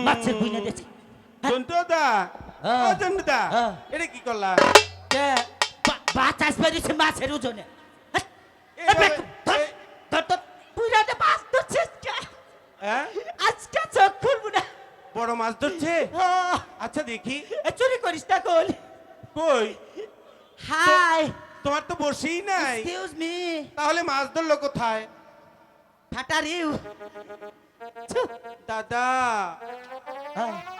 মাছের বুইনা দিয়েছে জন্টুদা ও জন্টুদা এটা কি করলা কে বাতাস বেরিয়েছে মাছের ওজনে মাছ ধরছিস হ্যাঁ আজকে চোখ খুলবো না বড় মাছ ধরছে আচ্ছা দেখি চুরি করিস না কল কই হাই তোমার তো বসেই নাই এক্সকিউজ মি তাহলে মাছ ধরলো কোথায় ফাটারিউ দাদা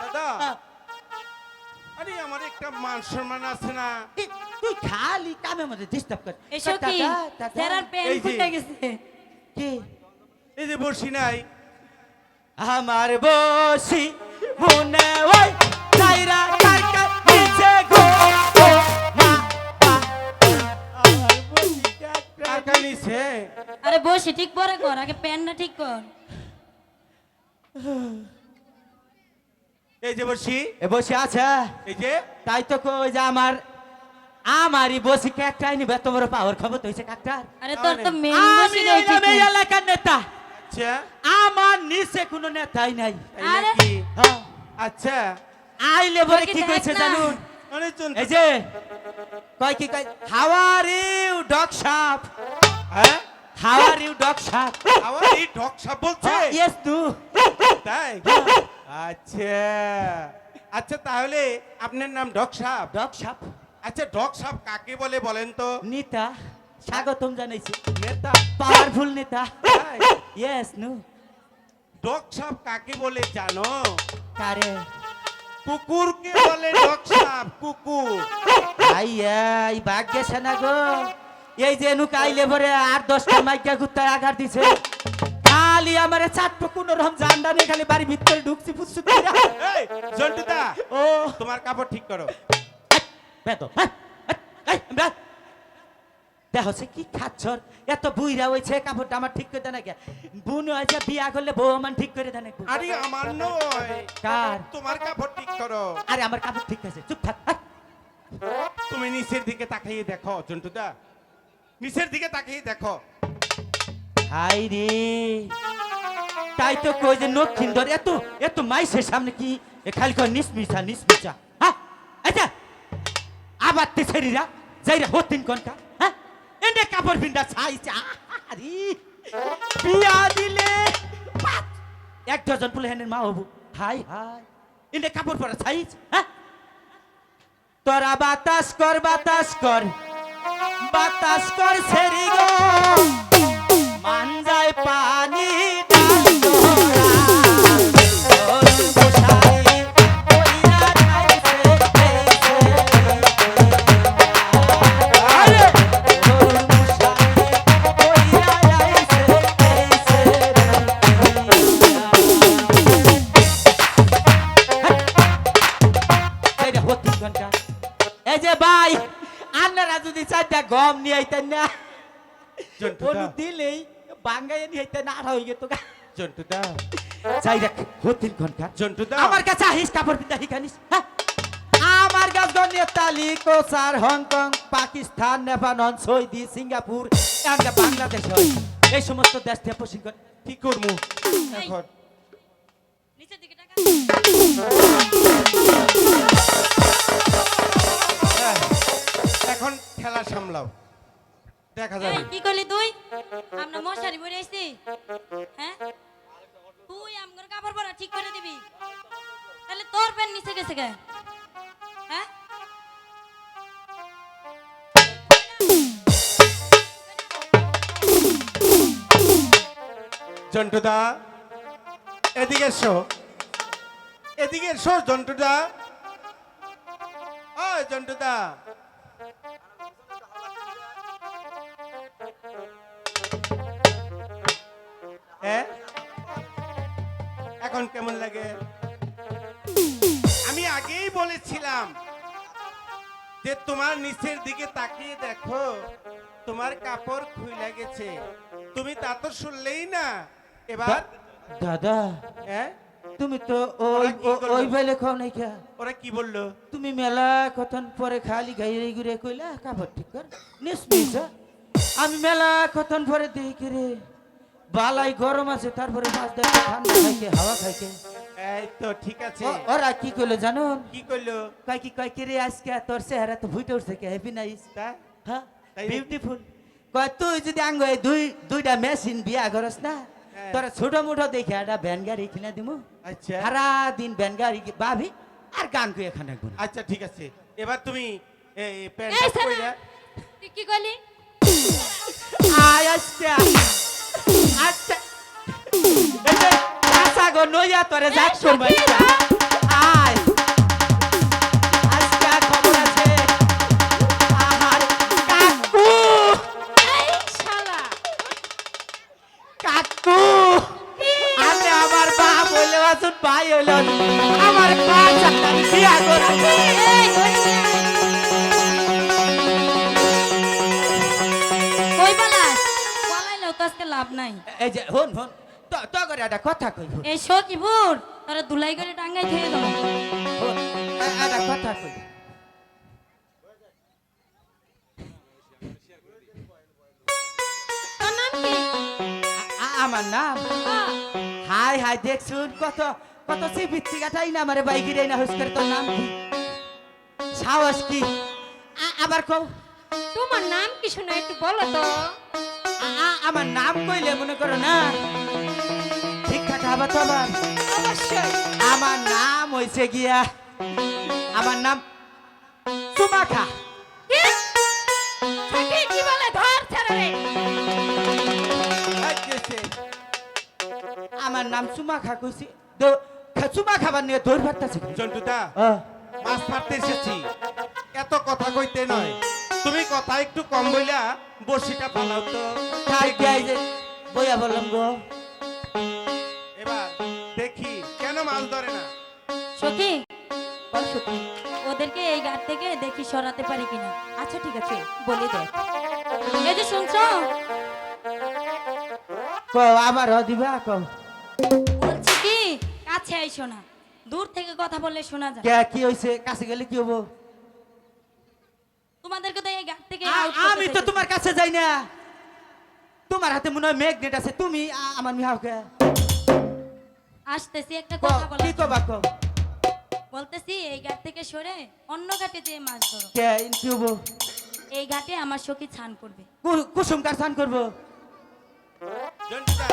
দাদা আরে আমার একটা মান সম্মান আছে না তুই খালি কামের মধ্যে ডিস্টার্ব কর এসো কি তেরার পেন এই যে। ফুটে গেছে কি এই যে বসি নাই আমার বসি মনে ওই চাইরা কাকা নিচে গো মা আমার বসি টাকা নিছে আরে বসে ঠিক পরে কর আগে পেনটা ঠিক কর এই যে বসি এ বসে আছে এই যে তাই তো কই যে আমারই বসি কাকটাই নিবে তোমার পাওয়ার খবর তো হইছে কাকটার আরে তোর তো মেন আমি বসে রয়েছে এই এলাকার নেতা আচ্ছা আমার নিচে কোনো নেতাই নাই তাই আরে। নাকি? হ্যাঁ আচ্ছা আইলে বলে তোকে কি দেখ কইছে না। জানুন অনেক এই যে কয় কি কয় হাউ আর ইউ ডগ শাপ হ্যাঁ হাউ আর ইউ ডগ শাপ আবার এই ঢক সাপ বলছে ইয়েস টু তাই আচ্ছা আচ্ছা তাহলে আপনার নাম ডক সাপ ডগ শাপ আচ্ছা ডক সাপ কাকে বলে বলেন তো নেতা স্বাগতম জানাইছি নেতা পাওয়ারফুল নেতা তাই? ইয়েস নো ডক সাপ কাকে বলে জানো কারে কুকুরকে বলে ডক সাপ কুকুর আই ভাগ্যে সেনা গো এই যে নুক আইলে পরে 8-10টা মাইকা কুত্তার আঘাত দিছে খালি আমারে চাটপো কোন রকম জানডা নেই খালি বাড়ি ভিতরে ঢুকছি ফুসু কইরা এই জন্টুদা ও তোমার কাপড় ঠিক করো বেতো দেখো সে কি খাচ্ছর এত বুইরা হইছে কাপড়টা আমার ঠিক করে দেয় না কে বুন হয়েছে বিয়া করলে বউ আমার ঠিক করে দেয় না আরে আমার নয় কার তোমার কাপড় ঠিক করো আরে আমার কাপড় ঠিক আছে চুপ থাক তুমি নিচের দিকে তাকিয়ে দেখো জন্টুদা নিচের দিকে তাকিয়ে দেখো হাই রে তাই তো কই যে নক্ষিন্দর এত এত মাইসের সামনে কি এ খালি কই নিসমিসা হ্যাঁ আচ্ছা আবার তে ছেড়িরা যাইরা হতিন কোনটা হ্যাঁ এনে কাপড় পিন্দা ছাইছে আরে বিয়া দিলে 1 ডজন ফুল হেনের মা হবু হাই হাই এনে কাপড় পরা ছাইছ হ্যাঁ তোরা বাতাস কর ছেড়ি গো মান যায় পানি ডাল তোরা তরুণ বসাই কইরা খাইছে আরে তরুণ বসাই কইরা আইছে এইটা হতি ঘন্টা এই যে ভাই আপনারা যদি 4টা গম নিয়ে আইতেন না জন্টুদা অনু দিলেই বাঙ্গাইয়া নিয়ে আইতেন আর হয়ে যেত জন্টুদা চাই রাখ হতিন ঘন্টা জন্টুদা আমার কাছে আহিস কাপড় পিতা শিখানিস হ্যাঁ আমার কাছে নেপালি কোসার Hong Kong Pakistan Nepal Saudi Singapore এমনকি বাংলাদেশ হয় এই সমস্ত দেশ থেকে প্রশিক্ষণ কি করবো এখন নিচের দিকে টাকা হ্যাঁ, এখন খেলা সামলাও দেখা যাবে এই কি করলি তুই আমরা মশারি পরে আইছি হ্যাঁ তুই আমগর কাপড় পরা ঠিক করে দিবি তাহলে তোর পেন নিচে গেছে কে হ্যাঁ জন্টুদা এদিকে এসো জন্টুদা ও জন্টুদা এখন কেমন লাগে আমি আগেই বলেছিলাম যে তোমার নিচের দিকে তাকিয়ে দেখো তোমার কাপড় খুলে গেছে তুমি তা তো শুনলেই না এবার দাদা হ্যাঁ তুমি তো ওরা কি করলো? ওই বেলে খাও নাই খা ওরা কি বললো তুমি মেলা কতন পরে খালি গাইরে ঘুরে কইলা কাপড় ঠিক কর নিসমিস আমি মেলা কতন পরে দেখি রে বালাই গরম আছে তারপরে মাছ দেখে ঠান্ডা খাইকে হাওয়া খাইকে এই তো ঠিক আছে। ওরা কি করলো জানো? কি করলো? কয় কি রে আজকে তোর চেহারা তো ফুটে উঠছে কে হ্যাপি নাইস তা হ্যাঁ তাই বিউটিফুল কয় তুই যদি আঙ্গ এই দুইটা মেশিন বিয়া করস না হ্যাঁ। তোরা ছোট মোটো দেখে একটা ভ্যান গাড়ি কিনে দিমু আচ্ছা সারা দিন ভ্যান গাড়ি ভাবি আর গান কই এখানে একবার আচ্ছা ঠিক আছে। এবার তুমি এই এই প্যান্টটা সারা, পরে তুই কি করলি? আয় আজকে আচ্ছা এই যে আশা গো নইয়া তোরে যাক করবা আয় আজকে খবর আছে আহার কাকু এই শালা, কাকু আমি আমার বাপ হইলে আসুন ভাই হইলে আমার মা চাকরি বিয়া করবে এই কই পালাস? পালাইলেও তো আজকে লাভ নাই। এই যে হন হন তো করে একটা কথা কই হন এই সকিপুর তোরা দুলাই করে টাঙ্গাই থেকে দেবো। একটা কথা কই তোর নাম কি? আমার নাম আহ, হাই হাই দেখছুন কত কত সে বিত্তিকাটাই না আমারে বাইকিরে না হুস করে তোর নাম কি সাহস কি আবার কও তোমার নাম কি শোনা একটু বলো তো। আমার নাম কইলে মনে করো না ঠিকঠাক হবে তো আমার অবশ্যই। আমার নাম হইছে গিয়া আমার নাম সুমাখা কি? সখী কি বলে? ধর ছেড়ে রে। গেছে। আমার নাম সুমাখা কইছি সুমা খাবার নিয়ে দৌড় ভাবতেছি জন্টুদা মাছ মারতে এসেছি, এত কথা কইতে নয়। তুমি কথা একটু কম বইলা বড়শিটা পালাও তো। বইয়া বললাম গো এবার দেখি কেন মাছ ধরে না। সখী বল সখী, ওদেরকে এই ঘাট থেকে দেখি সরাতে পারি কিনা। আচ্ছা ঠিক আছে বলে দেখ। এই যে শুনছো, আবার দিবা কম বলছি কি কাছে আইসো না, দূর থেকে কথা বললে শোনা যায়। কি হইছে কাছে গেলে কি হবো তোমাদেরকে তো এই ঘাট থেকে আমি তো তোমার কাছে যাই না, তোমার হাতে মনে হয় ম্যাগনেট আছে, তুমি আমার মিহাওকে আসতেছি একটা কথা কি বলা। কবা কম বলতেছি এই ঘাট থেকে সরে অন্য ঘাটে যেয়ে মাছ ধরো। কে কি হবো এই ঘাটে আমার সখী ছান করবে। কুসুম কার স্নান করবো জন্টুদা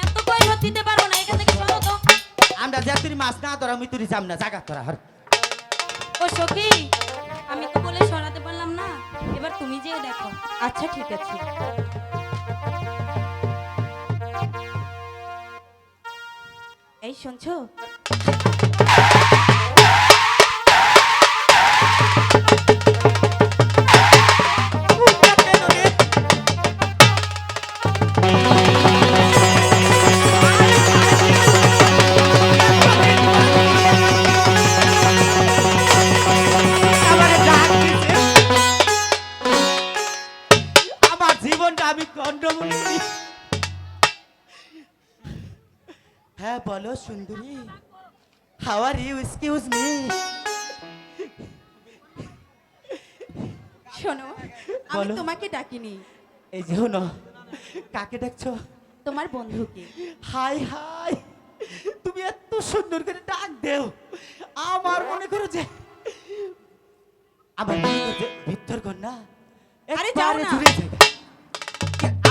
এত কৈফত দিতে পারবো না, এখান থেকে সরো তো। আমরা যা তুই মাছ না ধরা আমি তুই যাম না জাগা তোরা হর ও সখী, আমি তো বলে সরাতে পারলাম না, এবার তুমি যেয়ে দেখো। আচ্ছা ঠিক আছে। এই শুনছো, আমার জীবনটা আমি গন্ডমণি। হ্যাঁ বলো সুন্দরী, how are you, excuse me. শোনো আমি বলো। তোমাকে ডাকিনি, এই যে হনো কাকে দেখছো? তোমার বন্ধুকে। হাই হাই, তুমি এত সুন্দর করে ডাক দেও, আমার মনে করো যে আমার ভিতর কর না আরে যাও না।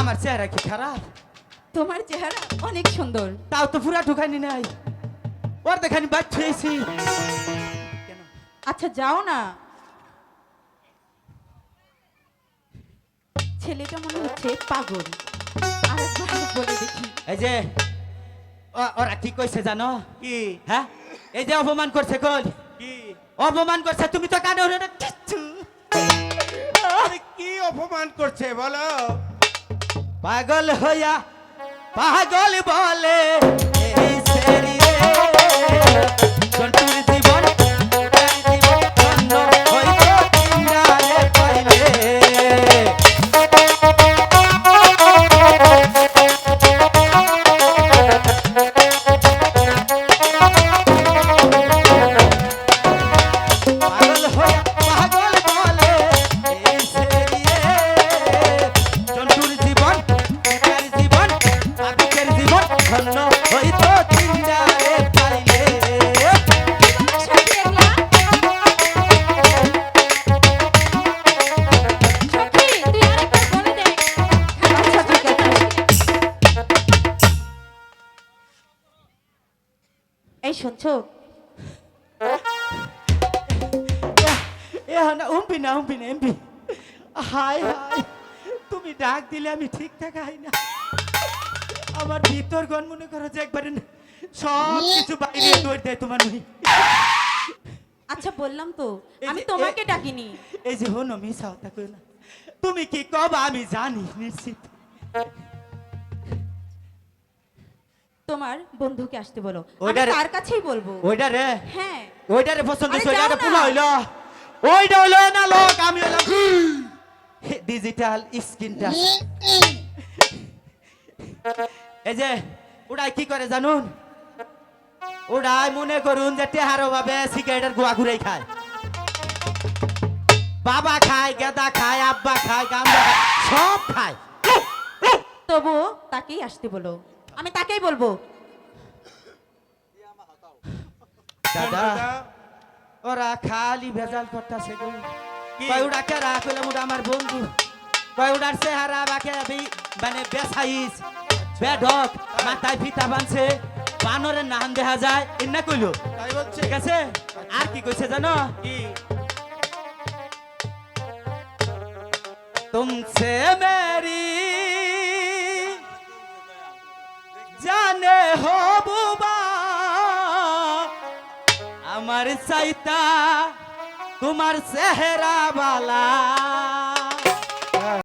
আমার চেহারা কি খারাপ? তোমার চেহারা অনেক সুন্দর। তাও তো পুরা ঢুকানি নাই, ওর দেখানি বাদ ছুঁয়েছি কেন? আচ্ছা যাও না, ছেলেটা মনে হচ্ছে পাগল। আরেকবার বলে দেখি। এই যে ওরা কি কইছে জানো? কি হ্যাঁ এই যে অপমান করছে কল, কি অপমান করছে, তুমি তো কানে ওরে কিচ্ছু। আরে কি অপমান করছে বলো? পাগল হইয়া পাগল বলে এই সেরি রে, জন্তুর জীবন তার জীবন ধন্য হইতো কিনারে পাইলে। পাগল হইয়া পাগল বলে এই সেরি রে, জন্তুর জীবন তার জীবন আবিকের জীবন ধন্য হইতো কিনারে পাইলে। এই শুনছো? এ না উম্পি না এমপি। হাই হাই, তুমি ডাক দিলে আমি ঠিক থাকা হয় না। আমার ভিতর গণ মনে করো যে একবারে সব কিছু বাইরে দৌড় দেয় তোমার মুহি। আচ্ছা বললাম তো এই আমি যে- তোমাকে ডাকিনি। এই যে হনো মিশা হতা কই না, তুমি কি কবা আমি জানি নিশ্চিত। তোমার বন্ধুকে আসতে বলো, আমি ওইটারে- তার কাছেই বলবো। ওইটা রে, হ্যাঁ ওইটারে পছন্দ আরে হইছে, যাও ওইটারে না। পোলা হইলো, ওইটা হইলো না লোক, আমি হইলাম ডিজিটাল স্ক্রিন টাচ। এই যে ওটাই কি করে জানুন, ওটাই মনে করুন যে টেহারো ভাবে সিগারেটের গোয়া ঘুরাই খায়। বাবা খায়, গেদা খায়, আব্বা খায়, গামদা খায়, সব খায়। তবু তাকেই আসতে বলো, আমি তাকেই বলবো। দাদা দাদা, ওরা খালি ভেজাল করতেছে গো। কি? কয় ওটা কে রাখলাম, ওটা আমার বন্ধু। কয় ওটার চেহারা বাকে মানে বেসাইজ বেঢক, মাথায় ফিতা বানছে, বানরের নাম দেখা যায়, এনা কইলো। তাই বলছে? ঠিক আছে, আর কি কইছে জানো? কি? तुमसे मेरी जाने हो बुबा, আমার চাইতা তোমার চেহারা বালা